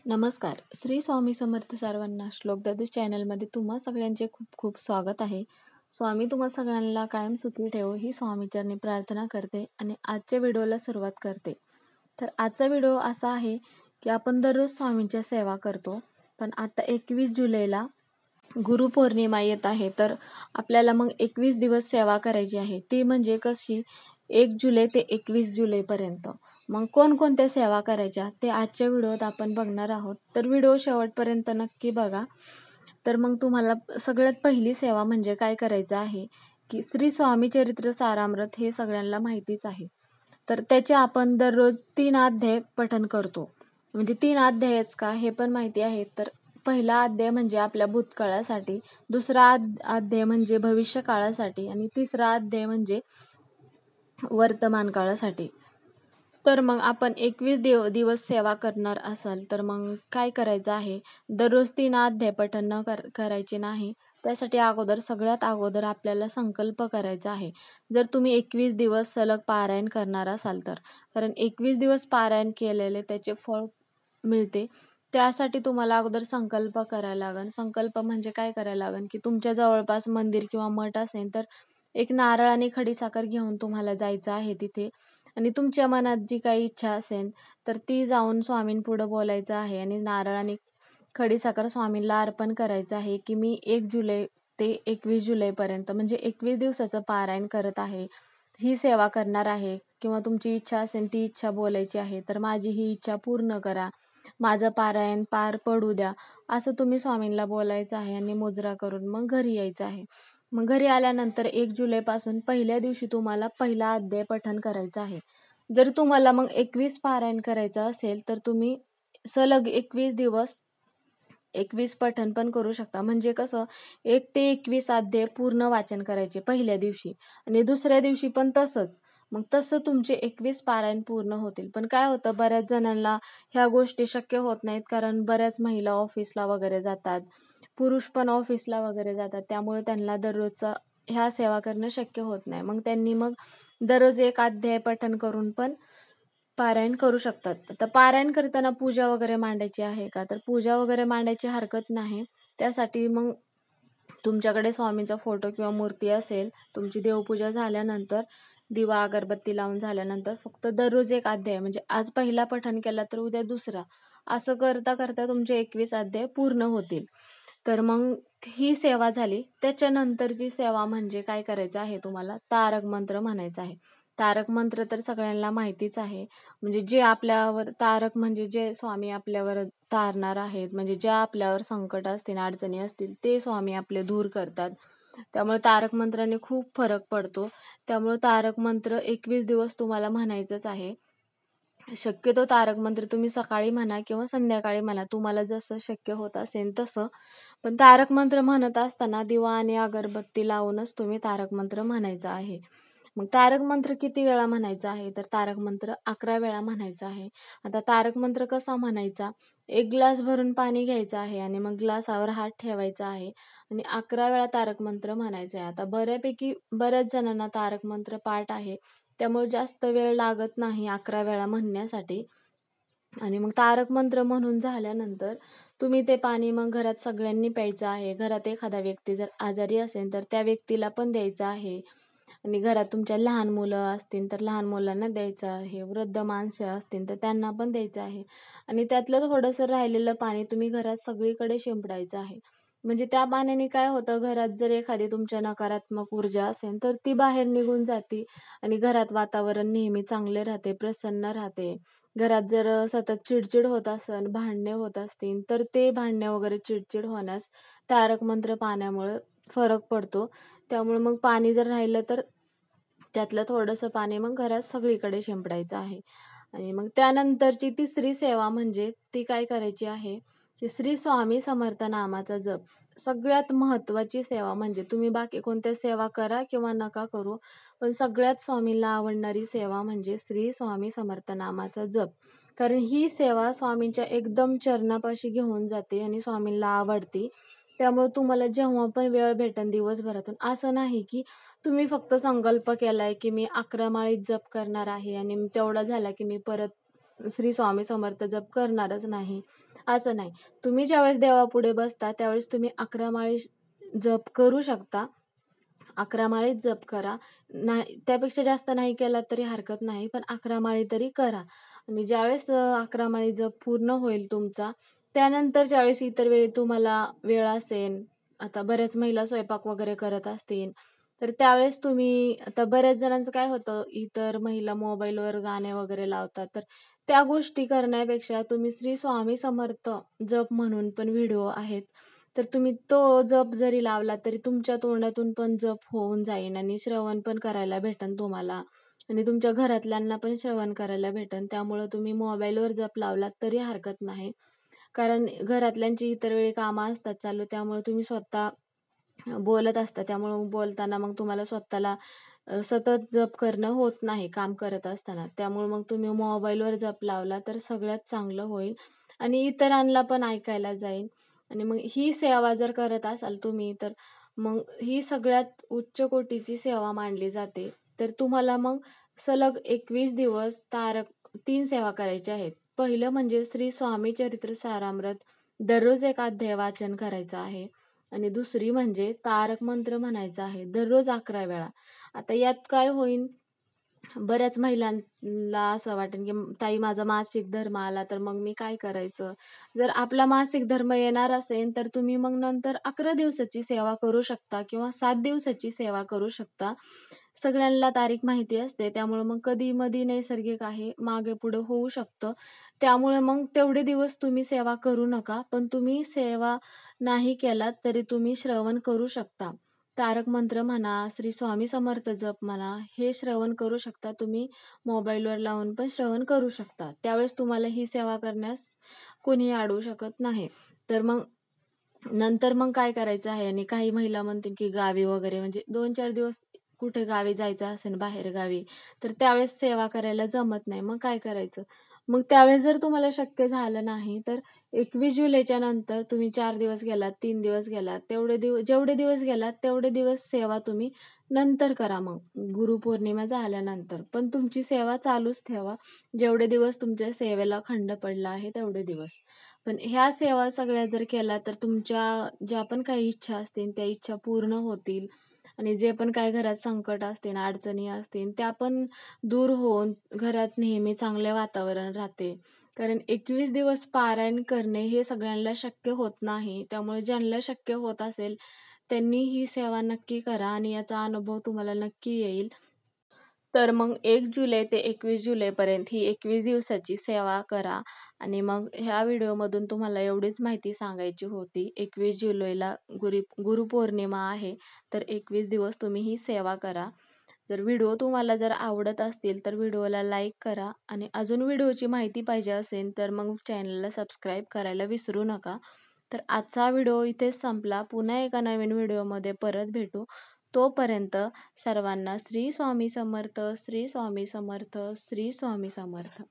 नमस्कार. श्री स्वामी समर्थ सर्वांना. श्लोक दादूस चॅनलमध्ये तुम्हा सगळ्यांचे खूप खूप स्वागत आहे. स्वामी तुम्हा सगळ्यांना कायम सुखी ठेवो ही स्वामीचरणी प्रार्थना करते आणि आजच्या व्हिडिओला सुरुवात करते. तर आजचा व्हिडिओ असा आहे की आपण दररोज स्वामींच्या सेवा करतो, पण आता 21 जुलैला गुरुपौर्णिमा येत आहे. तर आपल्याला मग 21 दिवस सेवा करायची आहे. ती म्हणजे कशी, 1 जुलै ते 21 जुलैपर्यंत. मग कोणकोणत्या सेवा करायच्या ते आजच्या व्हिडिओत आपण बघणार आहोत. तर व्हिडिओ शेवटपर्यंत नक्की बघा. तर मग तुम्हाला सगळ्यात पहिली सेवा म्हणजे काय करायचं आहे की श्री स्वामी चरित्र सारामृत हे सगळ्यांना माहितीच आहे. तर त्याचे आपण दररोज 3 अध्याय पठण करतो. म्हणजे 3 अध्यायच का हे पण माहिती आहे. तर पहिला अध्याय म्हणजे आपल्या भूतकाळासाठी, दुसरा अध्याय म्हणजे भविष्य काळासाठी आणि तिसरा अध्याय म्हणजे वर्तमान काळासाठी. तर मग आपण 21 दिवस सेवा करणार असाल तर मग काय करायचं आहे, दररोज 3 अध्याय पठण करायचे नाही. त्यासाठी सगळ्यात अगोदर आपल्याला संकल्प करायचा आहे. जर तुम्ही 21 दिवस सलग पारायण करणार असाल तर. कारण 21 दिवस पारायण केलेले त्याचे फळ मिळते. त्यासाठी तुम्हाला अगोदर संकल्प करायला लागेल. संकल्प म्हणजे काय करायला लागेल की तुमच्या जवळपास मंदिर किंवा मठ असेल तर एक नारळ आणि खडीसाखर घेऊन तुम्हाला जायचं आहे तिथे. आणि तुमच्या मनात जी काही इच्छा असेल तर ती जाऊन स्वामींपुढं बोलायचं आहे आणि नारळ आणि खडीसाखर स्वामींना अर्पण करायचं आहे की मी 1 जुलै ते 21 जुलैपर्यंत म्हणजे 21 दिवसाचं पारायण करत आहे. ही सेवा करणार आहे किंवा तुमची इच्छा असेल ती इच्छा बोलायची आहे. तर माझी ही इच्छा पूर्ण करा. माझं पारायण पार पडू द्या. असं तुम्ही स्वामींना बोलायचं आहे आणि मुजरा करून मग घरी यायचं आहे. मग घरी आल्यानंतर 1 जुलैपासून पहिल्या दिवशी तुम्हाला पहिला अध्याय पठण करायचा आहे. जर तुम्हाला मग 21 पारायण करायचं असेल तर तुम्ही सलग 21 दिवस 21 पठण पण करू शकता. म्हणजे कसं 1 ते 21 अध्याय पूर्ण वाचन करायचे पहिल्या दिवशी आणि दुसऱ्या दिवशी पण तसंच. मग तसं तुमचे 21 पारायण पूर्ण होतील. पण काय होतं, बऱ्याच जणांना ह्या गोष्टी शक्य होत नाहीत, कारण बऱ्याच महिला ऑफिसला वगैरे जातात. पुरुष पण ऑफिसला वगैरे जातात. त्यामुळे त्यांना दररोजचा ह्या सेवा करणं शक्य होत नाही. मग दररोज 1 अध्याय पठण करून पण पारायण करू शकतात. तर पारायण करताना पूजा वगैरे मांडायची आहे का? तर पूजा वगैरे मांडायची हरकत नाही. त्यासाठी मग तुमच्याकडे स्वामींचा फोटो किंवा मूर्ती असेल, तुमची देवपूजा झाल्यानंतर दिवा अगरबत्ती लावून झाल्यानंतर फक्त दररोज 1 अध्याय, म्हणजे आज पहिला पठण केला तर उद्या दुसरा, असं करता करता तुमचे 21 अध्याय पूर्ण होतील. तर मग ही सेवा झाली. त्याच्यानंतरची सेवा म्हणजे काय करायचं आहे, तुम्हाला तारक मंत्र म्हणायचा आहे. तारक मंत्र तर सगळ्यांना माहितीच आहे. म्हणजे जे आपल्यावर तारक म्हणजे जे स्वामी आपल्यावर तारणार आहेत, म्हणजे ज्या आपल्यावर संकट असतील, अडचणी असतील ते स्वामी आपले दूर करतात. त्यामुळे तारक मंत्राने खूप फरक पडतो. त्यामुळे तारक मंत्र 21 दिवस तुम्हाला म्हणायचंच आहे. शक्यतो तारक मंत्र तुम्ही सकाळी म्हणा किंवा संध्याकाळी म्हणा, तुम्हाला जसं शक्य होत असेल तसं. पण तारक मंत्र म्हणत असताना दिवा आणि अगरबत्ती लावूनच तुम्ही तारक मंत्र म्हणायचा आहे. मग तारक मंत्र किती वेळा म्हणायचा आहे, तर तारक मंत्र 11 वेळा म्हणायचा आहे. आता तारक मंत्र कसा म्हणायचा, 1 ग्लास भरून पाणी घ्यायचं आहे आणि मग ग्लासावर हात ठेवायचा आहे आणि 11 वेळा तारक मंत्र म्हणायचा आहे. आता बऱ्याच जणांना तारक मंत्र पाठ आहे, त्यामुळे जास्त वेळ लागत नाही 11 वेळा म्हणण्यासाठी. आणि मग तारक मंत्र म्हणून झाल्यानंतर तुम्ही ते पाणी मग घरात सगळ्यांनी प्यायचं आहे. घरात एखादा व्यक्ती जर आजारी असेल तर त्या व्यक्तीला पण द्यायचं आहे आणि घरात तुमच्या लहान मुलं असतील तर लहान मुलांना द्यायचं आहे. वृद्ध माणसं असतील तर त्यांना पण द्यायचं आहे आणि त्यातलं थोडंसं राहिलेलं पाणी तुम्ही घरात सगळीकडे शिंपडायचं आहे. म्हणजे त्या पाण्याने काय होतं, घरात जर एखादी तुमच्या नकारात्मक ऊर्जा असेल तर ती बाहेर निघून जाते आणि घरात वातावरण नेहमी चांगले राहते, प्रसन्न राहते. घरात जर सतत चिडचिड होत असेल, भांडणे होत असतील, तर ते भांडणे वगैरे चिडचिड होण्यास तारक मंत्र पाण्यामुळे फरक पडतो. त्यामुळे मग पाणी जर राहिलं तर त्यातलं थोडंसं पाणी मग घरात सगळीकडे शिंपडायचं आहे. आणि मग त्यानंतरची तिसरी सेवा म्हणजे ती काय करायची आहे, की श्री स्वामी समर्थ नामाचा जप. सगळ्यात महत्त्वाची सेवा म्हणजे तुम्ही बाकी कोणत्या सेवा करा किंवा नका करू, पण सगळ्यात स्वामींना आवडणारी सेवा म्हणजे श्री स्वामी समर्थ नामाचा जप. कारण ही सेवा स्वामींच्या एकदम चरणापाशी घेऊन जाते आणि स्वामींना आवडते. त्यामुळे तुम्हाला जेव्हा पण वेळ भेटेल दिवसभरातून, असं नाही की तुम्ही फक्त संकल्प केलाय की मी 11 माळी जप करणार आहे आणि तेवढा झाला की मी परत श्री स्वामी समर्थ जप करणारच नाही, असं नाही. तुम्ही ज्यावेळेस देवापुढे बसता त्यावेळेस तुम्ही 11 माळी जप करू शकता. 11 माळी जप करा. नाही त्यापेक्षा जास्त नाही केला तरी हरकत नाही, पण 11 माळी तरी करा. आणि ज्यावेळेस 11 माळी जप पूर्ण होईल तुमचा, त्यानंतर ज्यावेळेस इतर वेळी तुम्हाला वेळ असेल, आता बऱ्याच महिला स्वयंपाक वगैरे करत असतील, तर त्यावेळेस तुम्ही आता बऱ्याच जणांचं काय होतं, इतर महिला मोबाईलवर गाणे वगैरे लावतात, तर त्या गोष्टी करण्यापेक्षा तुम्ही श्री स्वामी समर्थ जप म्हणून पण व्हिडिओ आहेत. तर तुम्ही तो जप जरी लावला तरी तुमच्या तोंडातून पण जप होऊन जाईन आणि श्रवण पण करायला भेटेल तुम्हाला आणि तुमच्या घरातल्यांना पण श्रवण करायला भेटेल. त्यामुळं तुम्ही मोबाईलवर जप लावलात तरी हरकत नाही. कारण घरातल्यांची इतर वेळी कामं असतात चालू, त्यामुळे तुम्ही स्वतः बोलत असता. त्यामुळं बोलताना मग तुम्हाला स्वतःला सतत जप करणं होत नाही काम करत असताना. त्यामुळे मग तुम्ही मोबाईलवर जप लावला तर सगळ्यात चांगलं होईल आणि इतरांना पण ऐकायला जाईल. आणि मग ही सेवा जर करत असाल तुम्ही, तर मग ही सगळ्यात उच्च कोटीची सेवा मानली जाते. तर तुम्हाला मग सलग 21 दिवस तारक 3 सेवा करायच्या आहेत. पहिलं म्हणजे श्री स्वामी चरित्र सारामृत दररोज एक अध्याय वाचन करायचं आहे. आणि दुसरी म्हणजे तारक मंत्र म्हणायचा आहे दररोज 11 वेळा. आता यात काय होईल, बऱ्याच महिलांना असं वाटेल, की ताई माझा मासिक धर्म आला तर मग मी काय करायचं? जर आपला मासिक धर्म येणार असेल, तर तुम्ही मग नंतर 11 दिवसाची सेवा करू शकता किंवा 7 दिवसाची सेवा करू शकता. सगळ्यांना तारीख माहिती असते, त्यामुळे मग कधी-मधी नैसर्गिक आहे, मागे-पुढे होऊ शकतं. त्यामुळे मग तेवढे दिवस तुम्ही सेवा करू नका. पण तुम्ही सेवा नाही केलात तरी तुम्ही श्रवण करू शकता. तारक मंत्र म्हणा, श्री स्वामी समर्थ जप म्हणा, हे श्रवण करू शकता. तुम्ही मोबाईलवर लावून पण श्रवण करू शकता. त्यावेळेस तुम्हाला ही सेवा करण्यास कोणीही अडवू शकत नाही. तर मग नंतर मग काय करायचं आहे आणि काही महिला म्हणतील, की गावी वगैरे म्हणजे 2-4 दिवस कुठे गावी जायचं असेल बाहेरगावी, तर त्यावेळेस सेवा करायला जमत नाही. मग काय करायचं? मग त्यावेळेस जर तुम्हाला शक्य झालं नाही, तर 21 जुलैच्या नंतर तुम्ही 4 दिवस गेलात, 3 दिवस गेलात, जेवढे दिवस गेलात तेवढे दिवस सेवा तुम्ही नंतर करा मग, गुरुपौर्णिमा झाल्यानंतर. पण तुमची सेवा चालूच ठेवा. जेवढे दिवस तुमच्या सेवेला खंड पडला आहे तेवढे दिवस. पण ह्या सेवा सगळ्या जर केल्या तर तुमच्या ज्या पण काही इच्छा असतील त्या इच्छा पूर्ण होतील आणि जे पण काही घरात संकट असतील, अडचणी असतील त्या पण दूर होऊन घरात नेहमी चांगले वातावरण राहते. कारण 21 दिवस पारायण करणे हे सगळ्यांना शक्य होत नाही. त्यामुळे ज्यांना शक्य होत असेल त्यांनी ही सेवा नक्की करा आणि याचा अनुभव तुम्हाला नक्की येईल. तर मग 1 जुलै ते 21 जुलैपर्यंत ही 21 दिवसाची सेवा करा आणि मग ह्या व्हिडिओमधून तुम्हाला एवढीच माहिती सांगायची होती. 21 जुलैला गुरुपौर्णिमा आहे, तर 21 दिवस तुम्ही ही सेवा करा. जर व्हिडिओ तुम्हाला जर आवडत असतील, तर व्हिडिओला लाईक करा आणि अजून व्हिडिओची माहिती पाहिजे असेल, तर मग चॅनलला सबस्क्राईब करायला विसरू नका. तर आजचा व्हिडिओ इथेच संपला. पुन्हा एका नवीन व्हिडिओमध्ये परत भेटू. तोपर्यंत सर्वांना श्री स्वामी समर्थ, श्री स्वामी समर्थ, श्री स्वामी समर्थ.